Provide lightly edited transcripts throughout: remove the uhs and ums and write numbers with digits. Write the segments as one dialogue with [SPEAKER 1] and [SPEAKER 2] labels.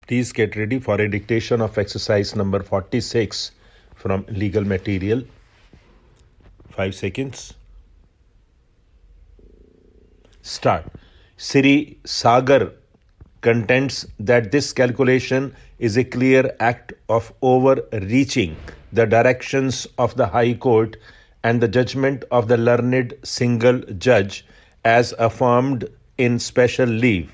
[SPEAKER 1] Please get ready for a dictation of exercise number 46 from legal material. 5 seconds. Start. Sri Sagar contends that this calculation is a clear act of overreaching the directions of the High Court and the judgment of the learned single judge as affirmed in special leave.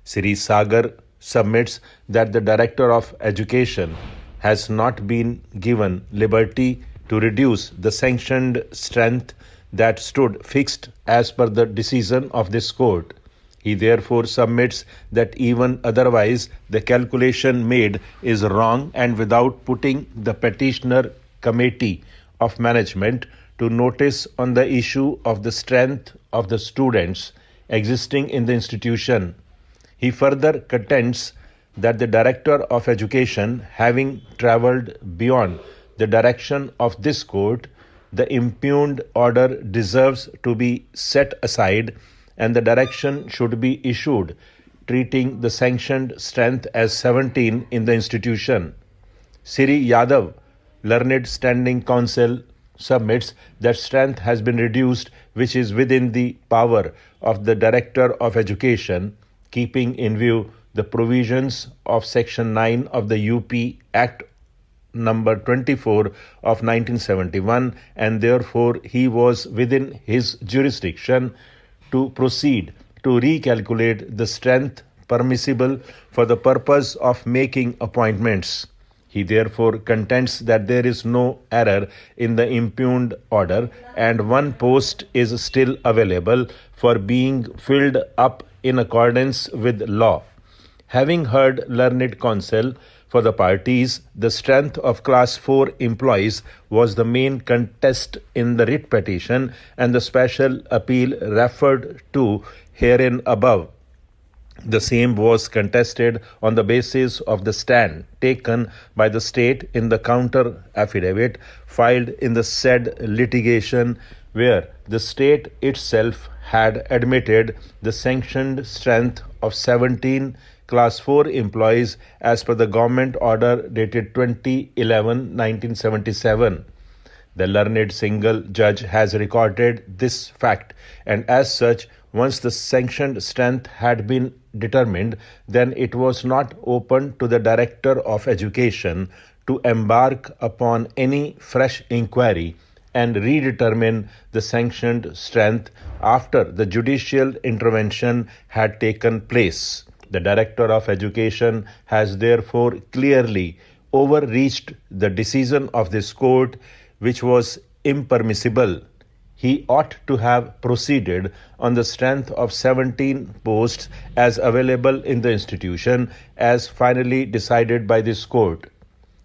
[SPEAKER 1] Sri Sagar submits that the Director of Education has not been given liberty to reduce the sanctioned strength that stood fixed as per the decision of this court. He therefore submits that even otherwise the calculation made is wrong, and without putting the petitioner committee of management to notice on the issue of the strength of the students existing in the institution, he further contends that the Director of Education, having travelled beyond the direction of this court, the impugned order deserves to be set aside and the direction should be issued treating the sanctioned strength as 17 in the institution. Sri Yadav, learned standing counsel, submits that strength has been reduced, which is within the power of the Director of Education, keeping in view the provisions of Section 9 of the UP Act number 24 of 1971, and therefore he was within his jurisdiction to proceed to recalculate the strength permissible for the purpose of making appointments. He therefore contends that there is no error in the impugned order and one post is still available for being filled up in accordance with law. Having heard learned counsel for the parties, the strength of Class 4 employees was the main contest in the writ petition, and the special appeal referred to herein above. The same was contested on the basis of the stand taken by the state in the counter affidavit filed in the said litigation, where the state itself had admitted the sanctioned strength of 17 Class 4 employees as per the government order dated 20/11/1977. The learned single judge has recorded this fact, and as such, once the sanctioned strength had been determined, then it was not open to the Director of Education to embark upon any fresh inquiry and redetermine the sanctioned strength after the judicial intervention had taken place. The Director of Education has therefore clearly overreached the decision of this court, which was impermissible. He ought to have proceeded on the strength of 17 posts as available in the institution as finally decided by this court.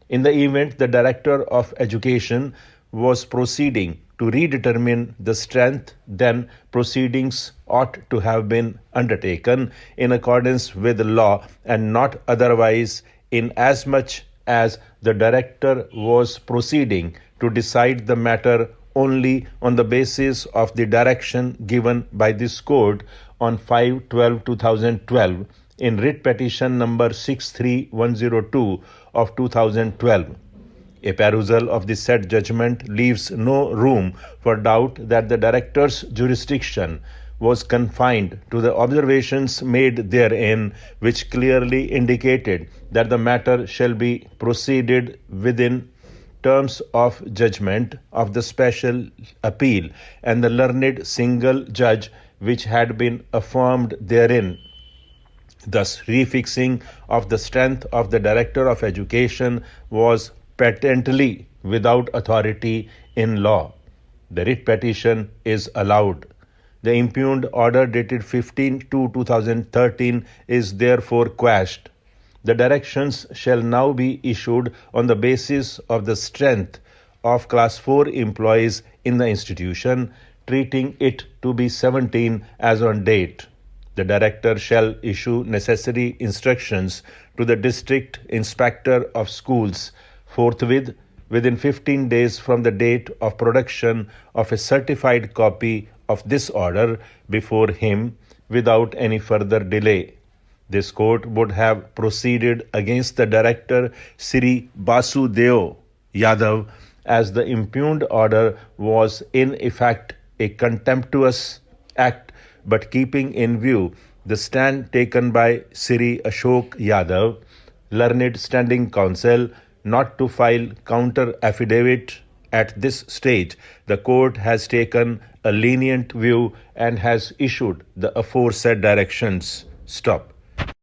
[SPEAKER 1] In the event the Director of Education was proceeding to redetermine the strength, then proceedings ought to have been undertaken in accordance with the law and not otherwise, inasmuch as the director was proceeding to decide the matter only on the basis of the direction given by this court on 5/12/2012 in writ petition number 63102 of 2012. A perusal of the said judgment leaves no room for doubt that the director's jurisdiction was confined to the observations made therein, which clearly indicated that the matter shall be proceeded within terms of judgment of the special appeal and the learned single judge which had been affirmed therein. Thus, refixing of the strength of the Director of Education was patently without authority in law. The writ petition is allowed. The impugned order dated 15/2/2013 is therefore quashed. The directions shall now be issued on the basis of the strength of Class 4 employees in the institution, treating it to be 17 as on date. The director shall issue necessary instructions to the District Inspector of Schools forthwith within 15 days from the date of production of a certified copy of this order before him without any further delay. This court would have proceeded against the director Sri Basudeo Yadav as the impugned order was in effect a contemptuous act, but keeping in view the stand taken by Sri Ashok Yadav, learned standing counsel, not to file counter affidavit at this stage, the court has taken a lenient view and has issued the aforesaid directions. Stop.